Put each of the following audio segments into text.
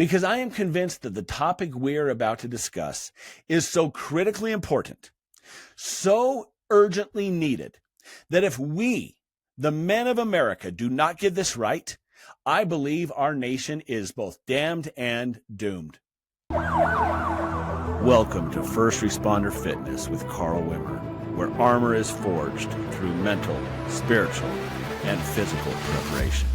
because I am convinced that the topic we're about to discuss is so critically important, so urgently needed, that if we, the men of America, do not get this right, I believe our nation is both damned and doomed. Welcome to First Responder Fitness with Carl Wimmer, where armor is forged through mental, spiritual, and physical preparation.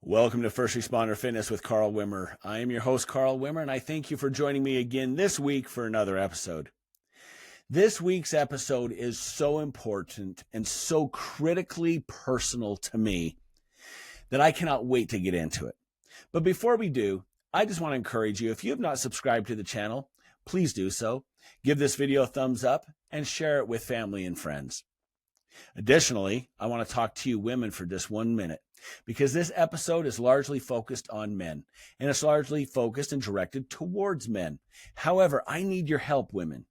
Welcome to First Responder Fitness with Carl Wimmer. I am your host, Carl Wimmer, and I thank you for joining me again this week for another episode. This week's episode is so important and so critically personal to me that I cannot wait to get into it. But before we do, I just want to encourage you, if you have not subscribed to the channel, please do so. Give this video a thumbs up and share it with family and friends. Additionally, I want to talk to you women for just 1 minute, because this episode is largely focused on men, and it's largely focused and directed towards men. However, I need your help, women.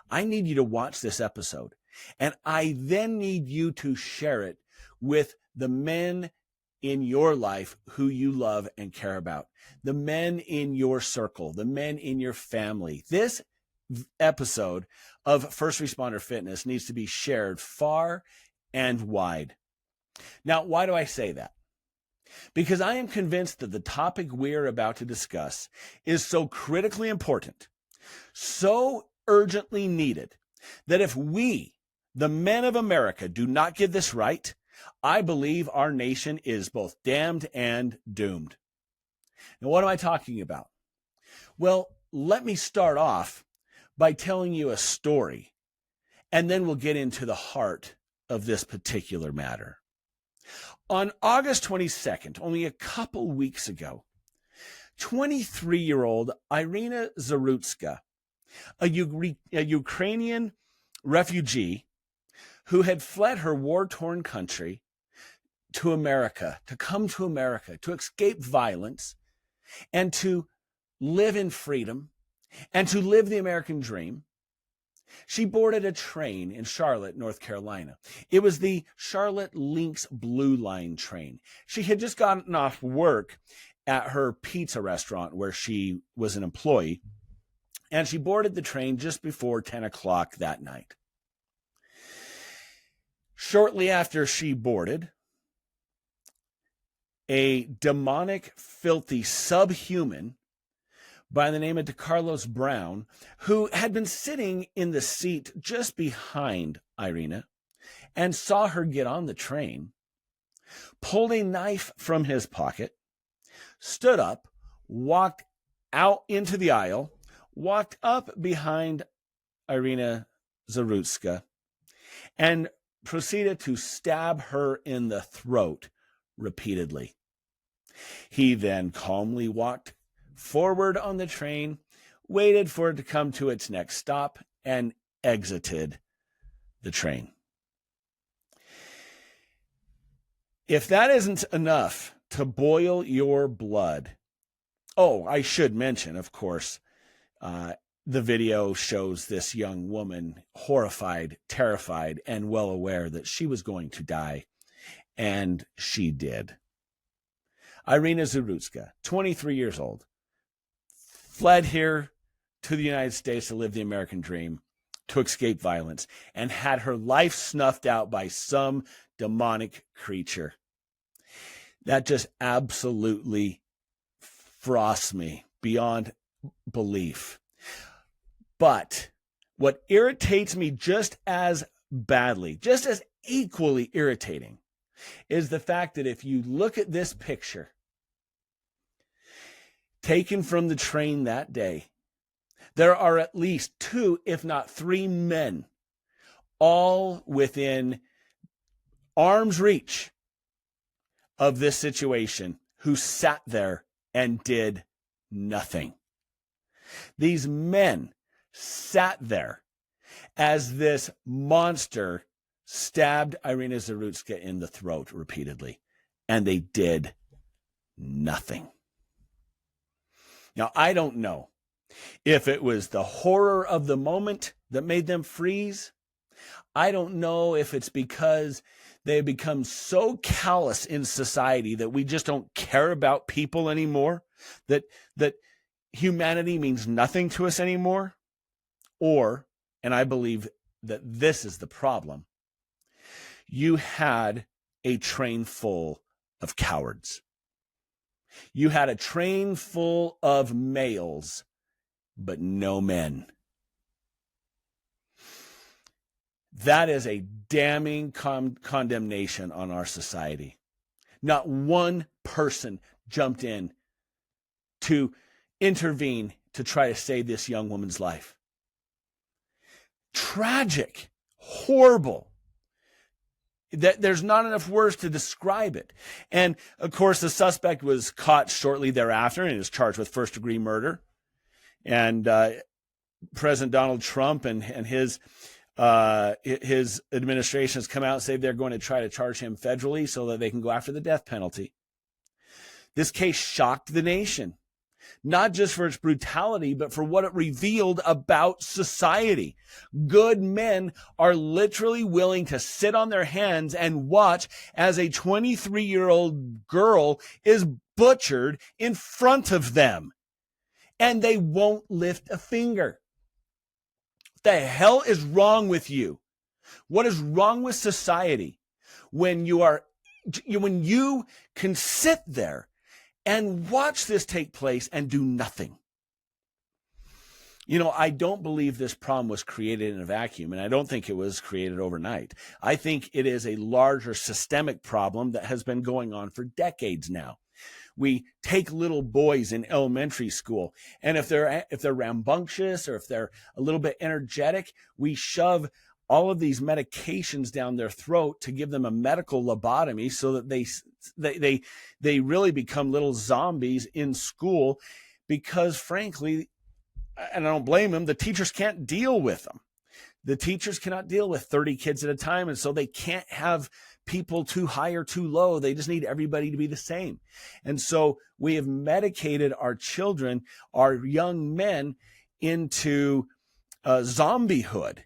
I need you to watch this episode, and I then need you to share it with the men in your life who you love and care about, the men in your circle, the men in your family. This episode of First Responder Fitness needs to be shared far and wide. Now, why do I say that? Because I am convinced that the topic we're about to discuss is so critically important, so urgently needed, that if we, the men of America, do not get this right, I believe our nation is both damned and doomed. Now, what am I talking about? Well, let me start off by telling you a story, and then we'll get into the heart of this particular matter. On August 22nd, only a couple weeks ago, 23-year-old Iryna Zarutska, a Ukrainian refugee who had fled her war-torn country to America, to come to America, to escape violence, and to live in freedom, and to live the American dream. She boarded a train in Charlotte, North Carolina. It was the Charlotte Lynx Blue Line train. She had just gotten off work at her pizza restaurant where she was an employee, and she boarded the train just before 10 o'clock that night. Shortly after she boarded, a demonic, filthy subhuman by the name of Carlos Brown, who had been sitting in the seat just behind Iryna and saw her get on the train, pulled a knife from his pocket, stood up, walked out into the aisle, walked up behind Iryna Zarutska, and proceeded to stab her in the throat repeatedly. He then calmly walked forward on the train, waited for it to come to its next stop, and exited the train. If that isn't enough to boil your blood, oh, I should mention, of course, the video shows this young woman horrified, terrified, and well aware that she was going to die, and she did. Iryna Zarutska, 23 years old, fled here to the United States to live the American dream, to escape violence, and had her life snuffed out by some demonic creature. That just absolutely frosts me beyond belief. But what irritates me just as badly, just as equally irritating, is the fact that if you look at this picture taken from the train that day, there are at least 2, if not 3 men, all within arm's reach of this situation, who sat there and did nothing. These men sat there as this monster stabbed Iryna Zarutska in the throat repeatedly, and they did nothing. Now, I don't know if it was the horror of the moment that made them freeze, I don't know if it's because they have become so callous in society that we just don't care about people anymore, that humanity means nothing to us anymore, or, and I believe that this is the problem, you had a train full of cowards. You had a train full of males, but no men. That is a damning condemnation on our society. Not one person jumped in to intervene to try to save this young woman's life. Tragic, horrible. There's not enough words to describe it. And of course, the suspect was caught shortly thereafter and is charged with first-degree murder. And President Donald Trump and his administration has come out and said they're going to try to charge him federally so that they can go after the death penalty. This case shocked the nation, not just for its brutality, but for what it revealed about society. Good men are literally willing to sit on their hands and watch as a 23-year-old girl is butchered in front of them, and they won't lift a finger. What the hell is wrong with you? What is wrong with society when you can sit there and watch this take place and do nothing? You know, I don't believe this problem was created in a vacuum, and I don't think it was created overnight. I think it is a larger systemic problem that has been going on for decades now. We take little boys in elementary school, and if they're rambunctious or if they're a little bit energetic, we shove all of these medications down their throat to give them a medical lobotomy so that they really become little zombies in school, because frankly, and I don't blame them, the teachers can't deal with them. The teachers cannot deal with 30 kids at a time, and so they can't have people too high or too low. They just need everybody to be the same. And so we have medicated our children, our young men, into zombiehood.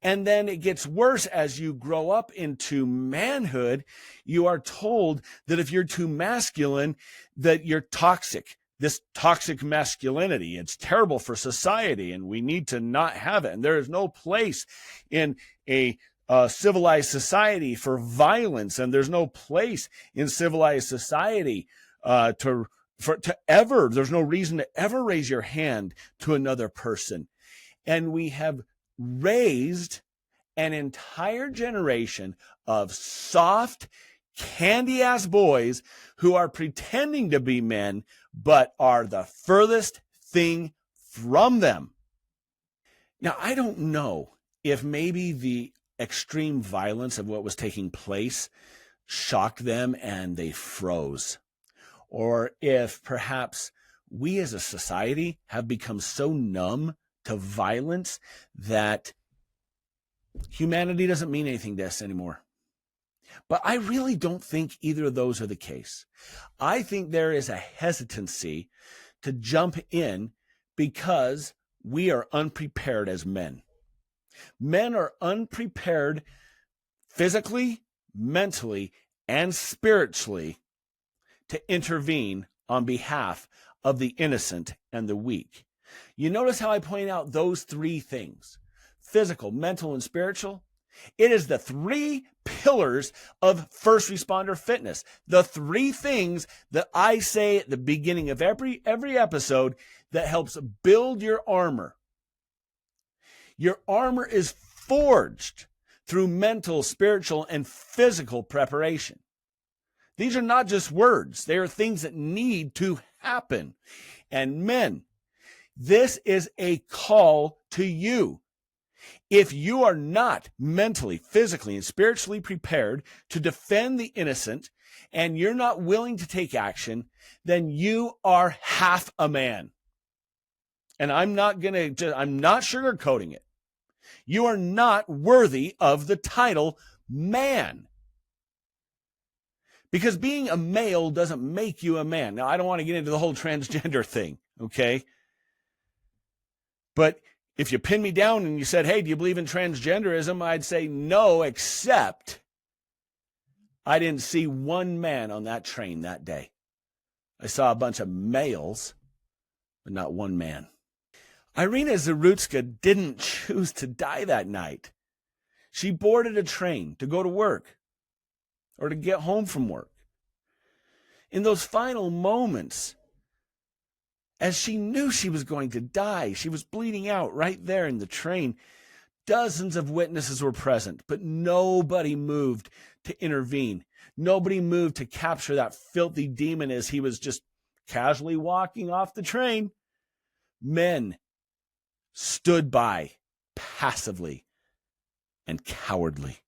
And then it gets worse as you grow up into manhood. You are told that if you're too masculine, that you're toxic. This toxic masculinity, it's terrible for society, and we need to not have it. And there is no place in a civilized society for violence, and there's no place in civilized society there's no reason to ever raise your hand to another person. And we have raised an entire generation of soft, candy-ass boys who are pretending to be men, but are the furthest thing from them. Now, I don't know if maybe the extreme violence of what was taking place shocked them and they froze, or if perhaps we as a society have become so numb to violence that humanity doesn't mean anything to us anymore. But I really don't think either of those are the case. I think there is a hesitancy to jump in because we are unprepared as men. Men are unprepared physically, mentally, and spiritually to intervene on behalf of the innocent and the weak. You notice how I point out those three things: physical, mental, and spiritual? It is the three pillars of first responder fitness. The three things that I say at the beginning of every episode that helps build your armor. Your armor is forged through mental, spiritual, and physical preparation. These are not just words. They are things that need to happen. And men, this is a call to you. If you are not mentally, physically, and spiritually prepared to defend the innocent, and you're not willing to take action, then you are half a man. And I'm not sugarcoating it. You are not worthy of the title man. Because being a male doesn't make you a man. Now, I don't want to get into the whole transgender thing, okay? But If you pinned me down and you said, hey, do you believe in transgenderism? I'd say no, except I didn't see one man on that train that day. I saw a bunch of males, but not one man. Iryna Zarutska didn't choose to die that night. She boarded a train to go to work or to get home from work. In those final moments, as she knew she was going to die, she was bleeding out right there in the train. Dozens of witnesses were present, but nobody moved to intervene. Nobody moved to capture that filthy demon as he was just casually walking off the train. Men stood by passively and cowardly.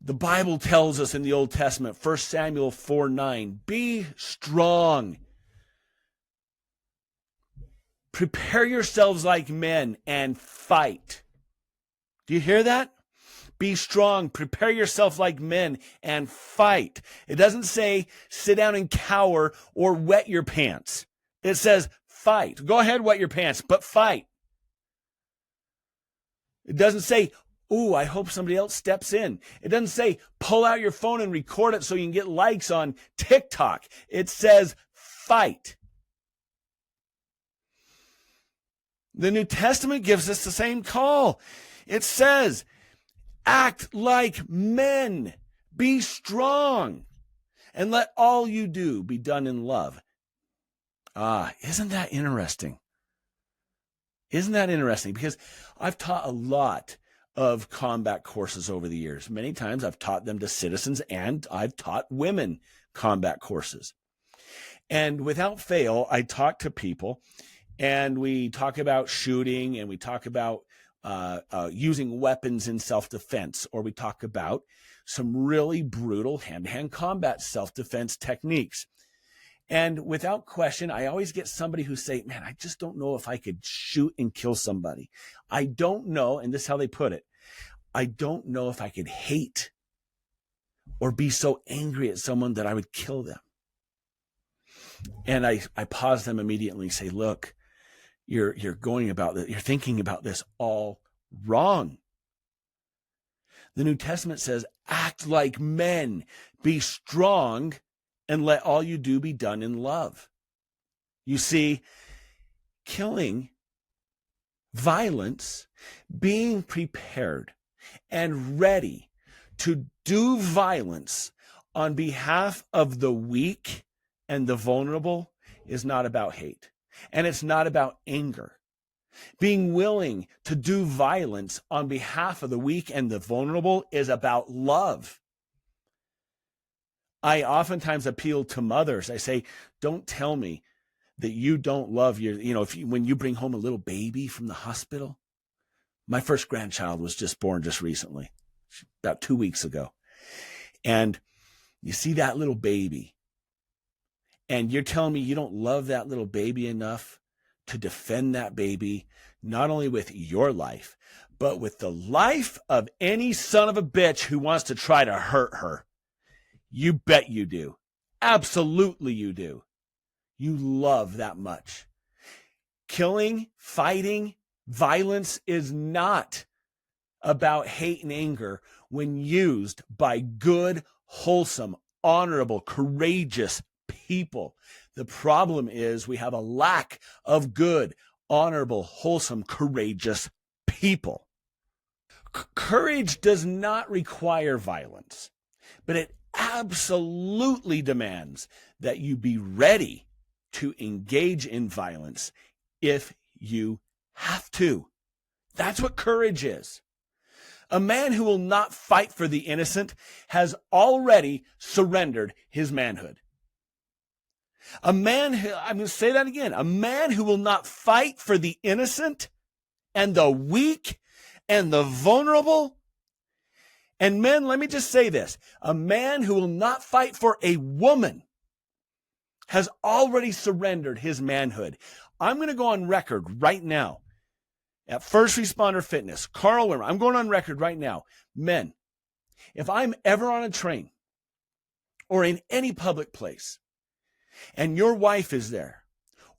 The Bible tells us in the Old Testament, 1 Samuel 4:9, be strong. Prepare yourselves like men and fight. Do you hear that? Be strong. Prepare yourself like men and fight. It doesn't say sit down and cower or wet your pants. It says fight. Go ahead, wet your pants, but fight. It doesn't say, ooh, I hope somebody else steps in. It doesn't say pull out your phone and record it so you can get likes on TikTok. It says fight. The New Testament gives us the same call. It says, act like men, be strong, and let all you do be done in love. Isn't that interesting? Isn't that interesting? Because I've taught a lot of combat courses over the years. Many times I've taught them to citizens, and I've taught women combat courses. And without fail, I talk to people, and we talk about shooting, and we talk about using weapons in self-defense, or we talk about some really brutal hand-to-hand combat self-defense techniques. And without question, I always get somebody who say, man, I just don't know if I could shoot and kill somebody. I don't know, and this is how they put it, I don't know if I could hate or be so angry at someone that I would kill them. And I pause them immediately and say, look, you're going about this, you're thinking about this all wrong. The New Testament says, act like men, be strong, and let all you do be done in love. You see, killing, violence, being prepared and ready to do violence on behalf of the weak and the vulnerable is not about hate. And it's not about anger. Being willing to do violence on behalf of the weak and the vulnerable is about love. I oftentimes appeal to mothers. I say, don't tell me that you don't love your, when you bring home a little baby from the hospital. My first grandchild was just born just recently, about 2 weeks ago. And you see that little baby, and you're telling me you don't love that little baby enough to defend that baby, not only with your life, but with the life of any son of a bitch who wants to try to hurt her. You bet you do. Absolutely you do. You love that much. Killing, fighting, violence is not about hate and anger when used by good, wholesome, honorable, courageous people. The problem is we have a lack of good, honorable, wholesome, courageous people. Courage does not require violence, but it absolutely demands that you be ready to engage in violence if you have to. That's what courage is. A man who will not fight for the innocent has already surrendered his manhood. I'm going to say that again. A man who will not fight for the innocent and the weak and the vulnerable. And men, let me just say this. A man who will not fight for a woman has already surrendered his manhood. I'm going to go on record right now at First Responder Fitness, Carl Wimmer. I'm going on record right now. Men, if I'm ever on a train or in any public place and your wife is there,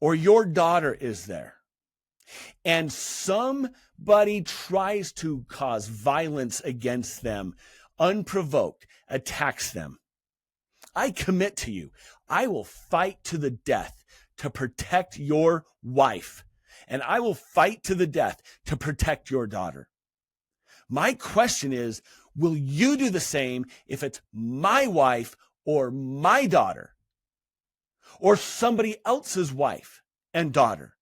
or your daughter is there, and somebody tries to cause violence against them, unprovoked, attacks them, I commit to you, I will fight to the death to protect your wife, and I will fight to the death to protect your daughter. My question is, will you do the same if it's my wife or my daughter or somebody else's wife and daughter?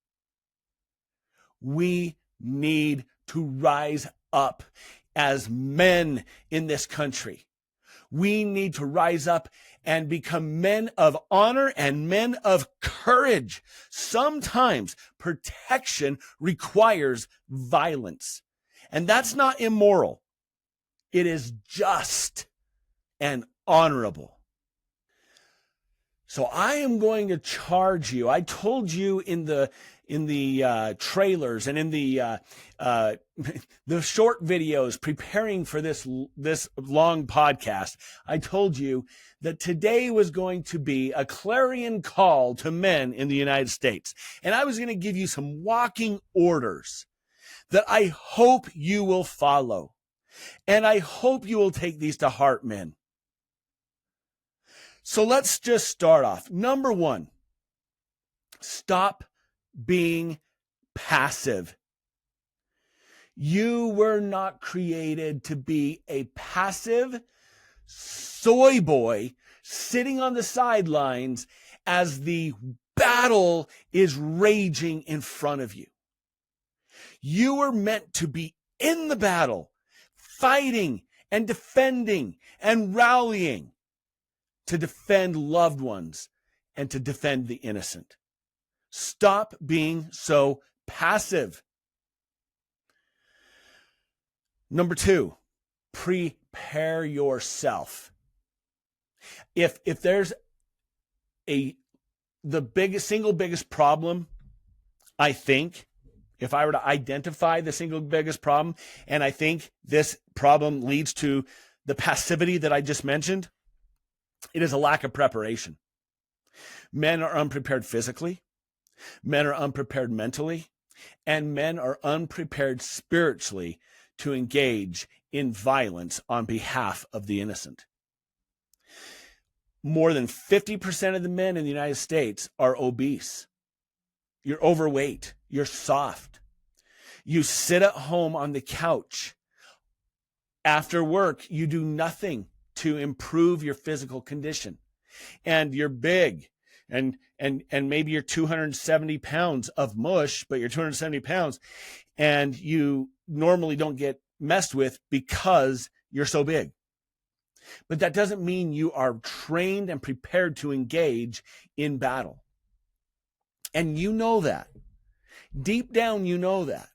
We need to rise up as men in this country. We need to rise up and become men of honor and men of courage. Sometimes protection requires violence, and that's not immoral. It is just and honorable. So I am going to charge you. I told you in the trailers and in the short videos preparing for this long podcast, I told you that today was going to be a clarion call to men in the United States. And I was going to give you some walking orders that I hope you will follow. And I hope you will take these to heart, men. So let's just start off. Number one, stop being passive. You were not created to be a passive soy boy sitting on the sidelines as the battle is raging in front of you. You were meant to be in the battle, fighting and defending and rallying to defend loved ones and to defend the innocent. Stop being so passive. Number two, prepare yourself. If there's the single biggest problem, I think, if I were to identify the single biggest problem, and I think this problem leads to the passivity that I just mentioned, it is a lack of preparation. Men are unprepared physically, men are unprepared mentally, and men are unprepared spiritually to engage in violence on behalf of the innocent. More than 50% of the men in the United States are obese. You're overweight. You're soft. You sit at home on the couch. After work, you do nothing to improve your physical condition. And you're big. And maybe you're 270 pounds of mush, but you're 270 pounds. And you normally don't get messed with because you're so big. But that doesn't mean you are trained and prepared to engage in battle. And you know that. Deep down, you know that.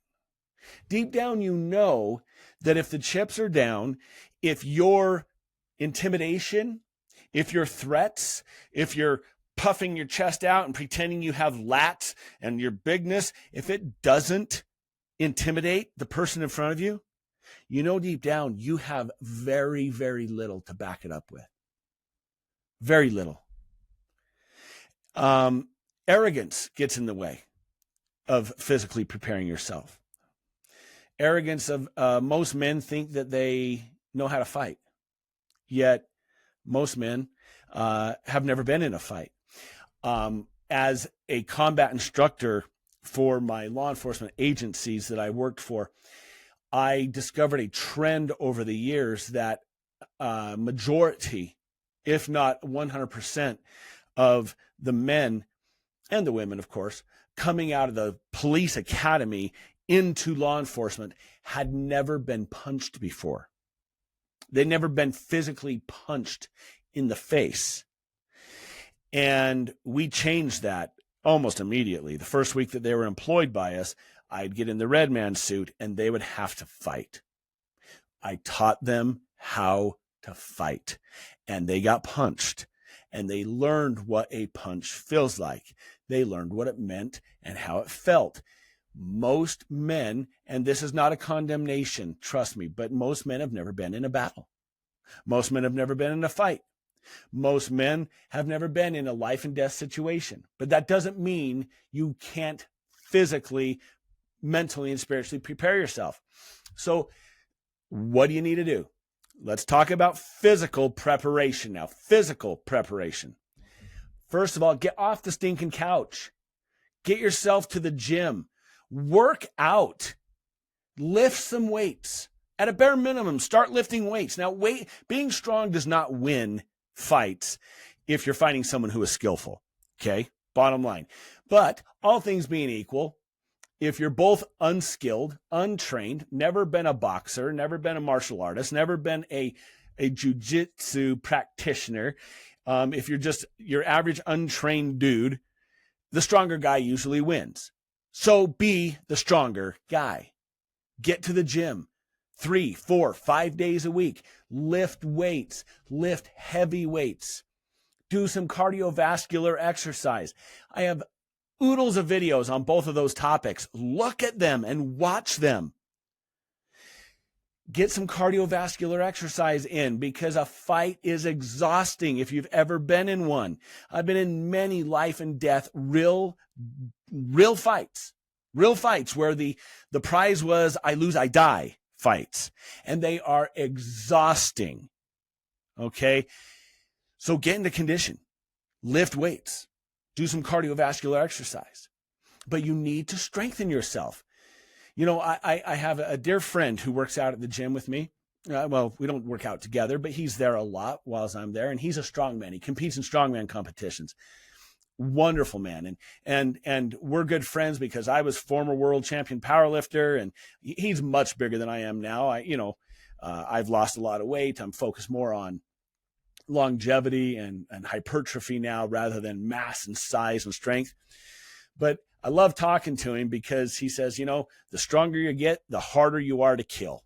Deep down, you know that if the chips are down, if your intimidation, if your threats, if you're puffing your chest out and pretending you have lats and your bigness, if it doesn't intimidate the person in front of you, you know deep down you have very, very little to back it up with. Very little. Arrogance gets in the way of physically preparing yourself. Arrogance of most men think that they know how to fight, yet most men have never been in a fight. As a combat instructor for my law enforcement agencies that I worked for, I discovered a trend over the years that majority, if not 100%, of the men and the women, of course, coming out of the police academy into law enforcement had never been punched before. They'd never been physically punched in the face. And we changed that almost immediately. The first week that they were employed by us, I'd get in the red man suit and they would have to fight. I taught them how to fight, and they got punched, and they learned what a punch feels like. They learned what it meant and how it felt. Most men, and this is not a condemnation, trust me, but most men have never been in a battle. Most men have never been in a fight. Most men have never been in a life and death situation, but that doesn't mean you can't physically, mentally, and spiritually prepare yourself. So what do you need to do? Let's talk about physical preparation now. Physical preparation. First of all, get off the stinking couch. Get yourself to the gym. Work out. Lift some weights. At a bare minimum, start lifting weights. Now, being strong does not win fights if you're fighting someone who is skillful. Okay? Bottom line. But all things being equal, if you're both unskilled, untrained, never been a boxer, never been a martial artist, never been a jiu-jitsu practitioner, if you're just your average untrained dude, the stronger guy usually wins. So be the stronger guy. Get to the gym 3, 4, 5 days a week. Lift weights, lift heavy weights. Do some cardiovascular exercise. I have oodles of videos on both of those topics. Look at them and watch them. Get some cardiovascular exercise in because a fight is exhausting if you've ever been in one. I've been in many life and death, real fights where the prize was I lose, I die fights. And they are exhausting. Okay? So get into condition. Lift weights. Do some cardiovascular exercise. But you need to strengthen yourself. You know, I have a dear friend who works out at the gym with me. Well, we don't work out together, but he's there a lot whilst I'm there. And he's a strongman. He competes in strongman competitions. Wonderful man. And we're good friends because I was former world champion powerlifter, and he's much bigger than I am now. I've lost a lot of weight. I'm focused more on longevity and hypertrophy now rather than mass and size and strength. But I love talking to him because he says, you know, the stronger you get, the harder you are to kill.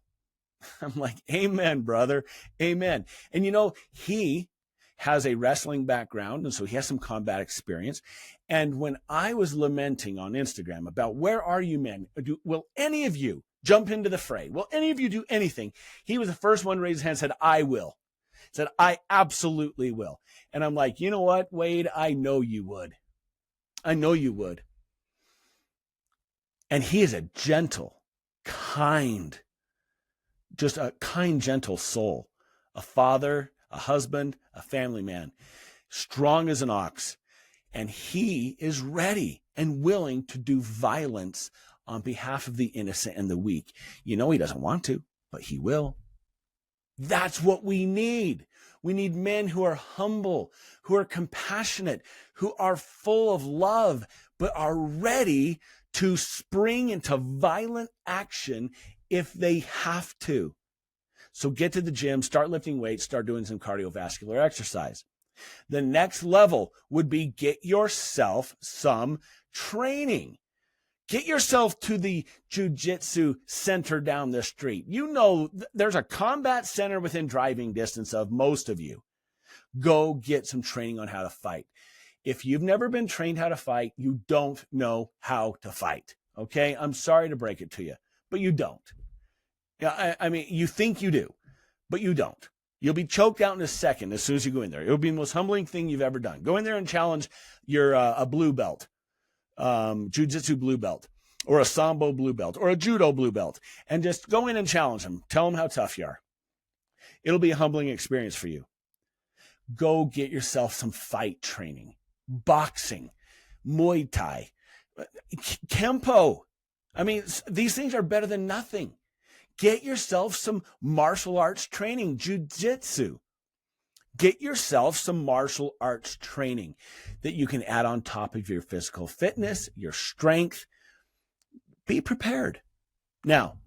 I'm like, amen, brother. Amen. And you know, he has a wrestling background, and so he has some combat experience. And when I was lamenting on Instagram about where are you men? Will any of you jump into the fray? Will any of you do anything? He was the first one to raise his hand and said, I will. Said, I absolutely will. And I'm like, you know what, Wade? I know you would. I know you would. And he is a gentle, kind, just a kind, gentle soul. A father, a husband, a family man. Strong as an ox. And he is ready and willing to do violence on behalf of the innocent and the weak. You know he doesn't want to, but he will. That's what we need. We need men who are humble, who are compassionate, who are full of love, but are ready to spring into violent action if they have to. So get to the gym, start lifting weights, start doing some cardiovascular exercise. The next level would be get yourself some training. Get yourself to the jiu-jitsu center down the street. You know, there's a combat center within driving distance of most of you. Go get some training on how to fight. If you've never been trained how to fight, you don't know how to fight. Okay? I'm sorry to break it to you, but you don't. Yeah, I mean, you think you do, but you don't. You'll be choked out in a second as soon as you go in there. It'll be the most humbling thing you've ever done. Go in there and challenge your a blue belt. Jiu-jitsu blue belt, or a sambo blue belt, or a judo blue belt, and just go in and challenge them. Tell them how tough you are. It'll be a humbling experience for you. Go get yourself some fight training, boxing, Muay Thai, Kempo. I mean, these things are better than nothing. Get yourself some martial arts training, jiu-jitsu. Get yourself some martial arts training that you can add on top of your physical fitness, your strength. Be prepared. Now,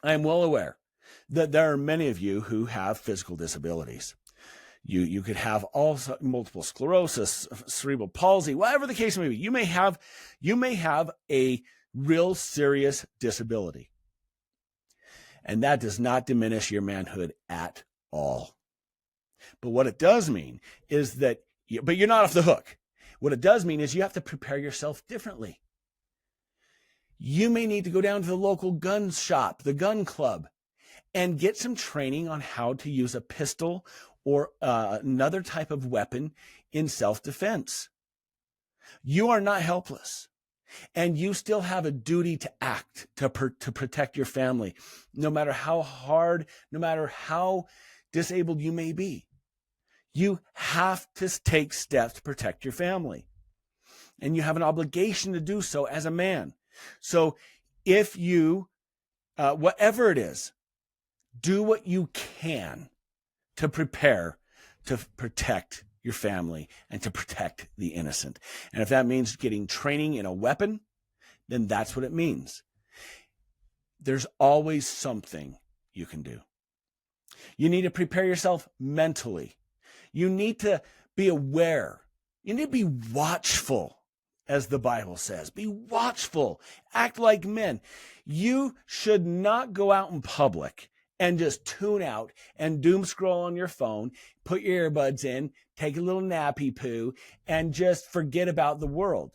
I am well aware that there are many of you who have physical disabilities. You could have also multiple sclerosis, cerebral palsy, whatever the case may be. You may have a real serious disability. And that does not diminish your manhood at all. But what it does mean is that, but you're not off the hook. What it does mean is you have to prepare yourself differently. You may need to go down to the local gun shop, the gun club, and get some training on how to use a pistol or another type of weapon in self-defense. You are not helpless, and you still have a duty to act to protect your family, no matter how hard, no matter how disabled you may be. You have to take steps to protect your family, and you have an obligation to do so as a man. So if you, whatever it is, do what you can to prepare to protect your family and to protect the innocent. And if that means getting training in a weapon, then that's what it means. There's always something you can do. You need to prepare yourself mentally. You need to be aware. You need to be watchful, as the Bible says. Be watchful. Act like men. You should not go out in public and just tune out and doom scroll on your phone, put your earbuds in, take a little nappy poo, and just forget about the world.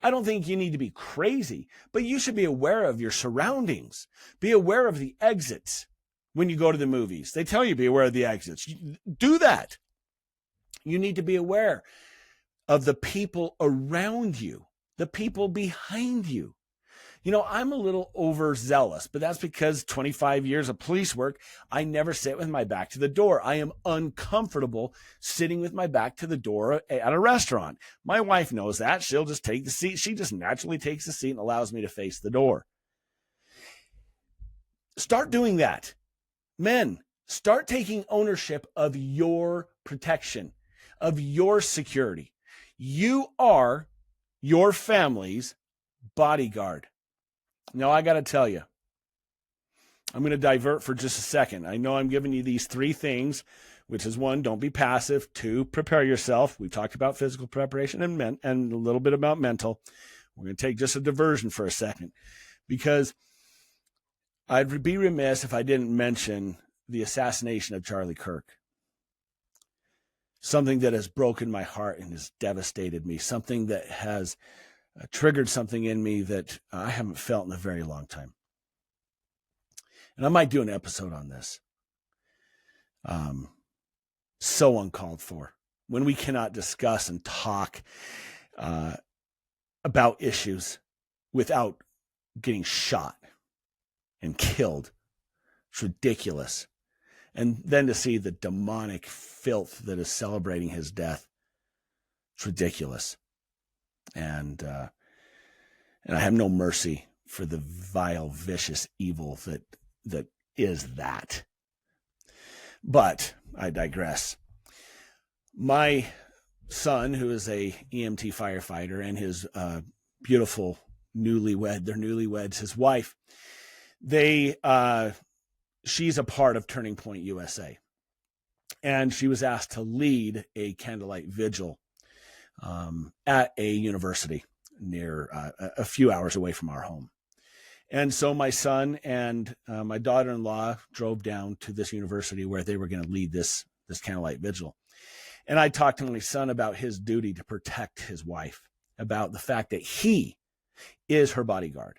I don't think you need to be crazy, but you should be aware of your surroundings. Be aware of the exits when you go to the movies. They tell you be aware of the exits. Do that. You need to be aware of the people around you, the people behind you. You know, I'm a little overzealous, but that's because 25 years of police work, I never sit with my back to the door. I am uncomfortable sitting with my back to the door at a restaurant. My wife knows that. She'll just take the seat. She just naturally takes the seat and allows me to face the door. Start doing that. Men, start taking ownership of your protection, of your security. You are your family's bodyguard. Now, I got to tell you, I'm going to divert for just a second. I know I'm giving you these three things, which is one, don't be passive. Two, prepare yourself. We talked about physical preparation and a little bit about mental. We're going to take just a diversion for a second, because I'd be remiss if I didn't mention the assassination of Charlie Kirk. Something that has broken my heart and has devastated me. Something that has triggered something in me that I haven't felt in a very long time. And I might do an episode on this. So uncalled for. When we cannot discuss and talk about issues without getting shot and killed. It's ridiculous. And then to see the demonic filth that is celebrating his death. It's ridiculous. And I have no mercy for the vile, vicious evil that is that. But I digress. My son, who is a EMT firefighter, and his beautiful newlyweds, his wife, she's a part of Turning Point USA. And she was asked to lead a candlelight vigil at a university near a few hours away from our home. And so my son and my daughter-in-law drove down to this university where they were going to lead this candlelight vigil. And I talked to my son about his duty to protect his wife, about the fact that he is her bodyguard.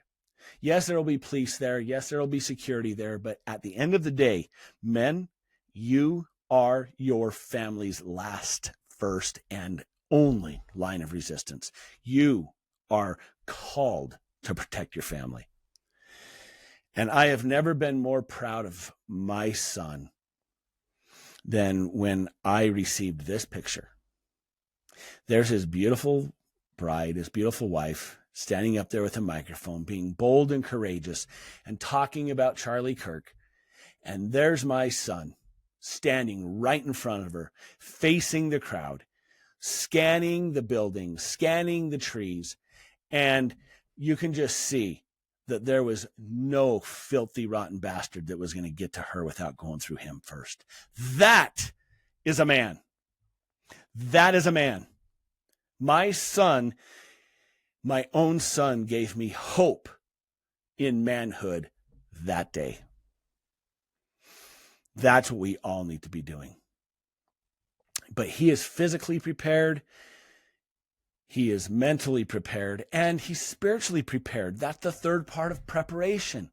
Yes, there will be police there. Yes, there will be security there. But at the end of the day, men, you are your family's last, first, and only line of resistance. You are called to protect your family. And I have never been more proud of my son than when I received this picture. There's his beautiful bride, his beautiful wife, standing up there with a microphone, being bold and courageous and talking about Charlie Kirk. And there's my son standing right in front of her, facing the crowd, scanning the buildings, scanning the trees. And you can just see that there was no filthy, rotten bastard that was going to get to her without going through him first. That is a man. That is a man. My son, my own son, gave me hope in manhood that day. That's what we all need to be doing. But he is physically prepared. He is mentally prepared, and he's spiritually prepared. That's the third part of preparation.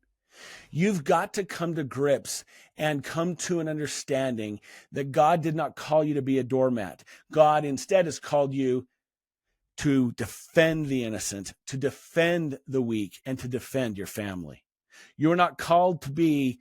You've got to come to grips and come to an understanding that God did not call you to be a doormat. God instead has called you to defend the innocent, to defend the weak, and to defend your family. You are not called to be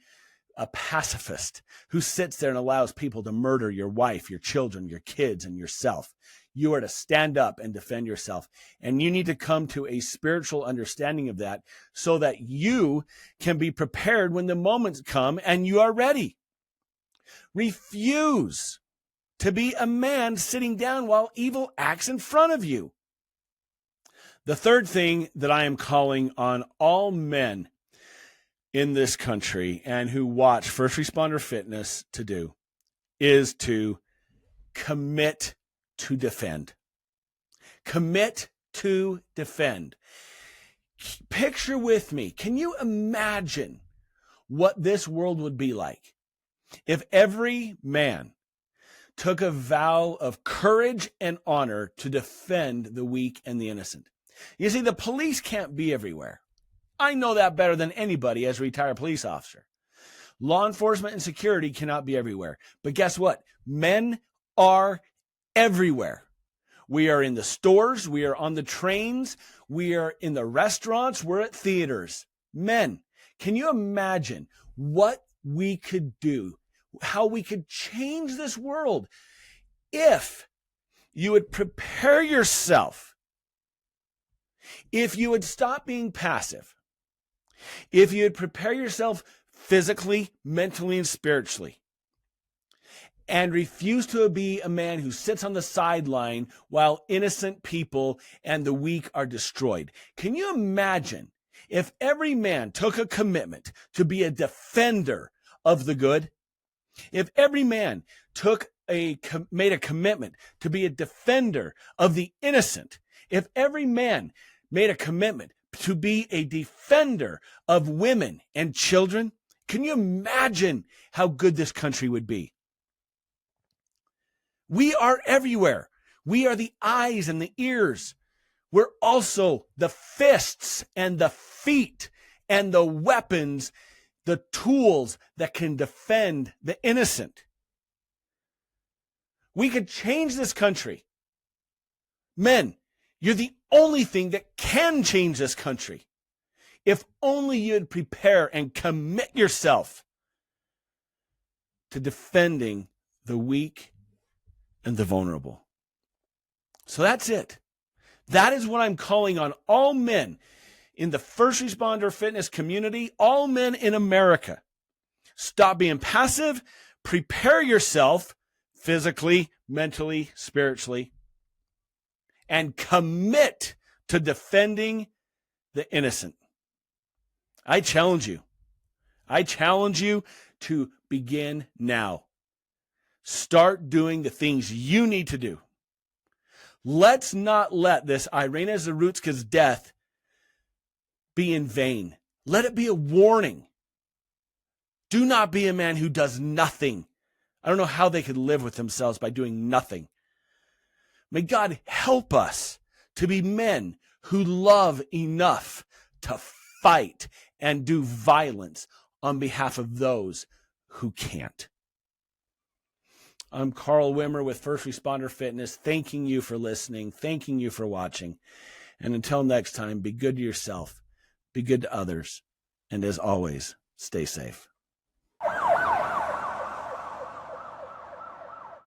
a pacifist who sits there and allows people to murder your wife, your children, your kids, and yourself. You are to stand up and defend yourself. And you need to come to a spiritual understanding of that so that you can be prepared when the moments come and you are ready. Refuse to be a man sitting down while evil acts in front of you. The third thing that I am calling on all men in this country and who watch First Responder Fitness to do is to commit to defend. Commit to defend. Picture with me, can you imagine what this world would be like if every man took a vow of courage and honor to defend the weak and the innocent? You see, the police can't be everywhere. I know that better than anybody as a retired police officer. Law enforcement and security cannot be everywhere. But guess what? Men are everywhere. We are in the stores. We are on the trains. We are in the restaurants. We're at theaters. Men, can you imagine what we could do, how we could change this world if you would prepare yourself, if you would stop being passive, if you would prepare yourself physically, mentally, and spiritually, and refuse to be a man who sits on the sideline while innocent people and the weak are destroyed. Can you imagine if every man took a commitment to be a defender of the good? If every man made a commitment to be a defender of the innocent, if every man made a commitment to be a defender of women and children, can you imagine how good this country would be? We are everywhere. We are the eyes and the ears. We're also the fists and the feet and the weapons, the tools that can defend the innocent. We could change this country. Men, you're the only thing that can change this country. If only you'd prepare and commit yourself to defending the weak and the vulnerable. So that's it. That is what I'm calling on all men in the first responder fitness community, all men in America. Stop being passive. Prepare yourself physically, mentally, spiritually, and commit to defending the innocent. I challenge you. I challenge you to begin now. Start doing the things you need to do. Let's not let this Iryna Zarutska's death be in vain. Let it be a warning. Do not be a man who does nothing. I don't know how they could live with themselves by doing nothing. May God help us to be men who love enough to fight and do violence on behalf of those who can't. I'm Carl Wimmer with First Responder Fitness, thanking you for listening, thanking you for watching. And until next time, be good to yourself, be good to others, and as always, stay safe.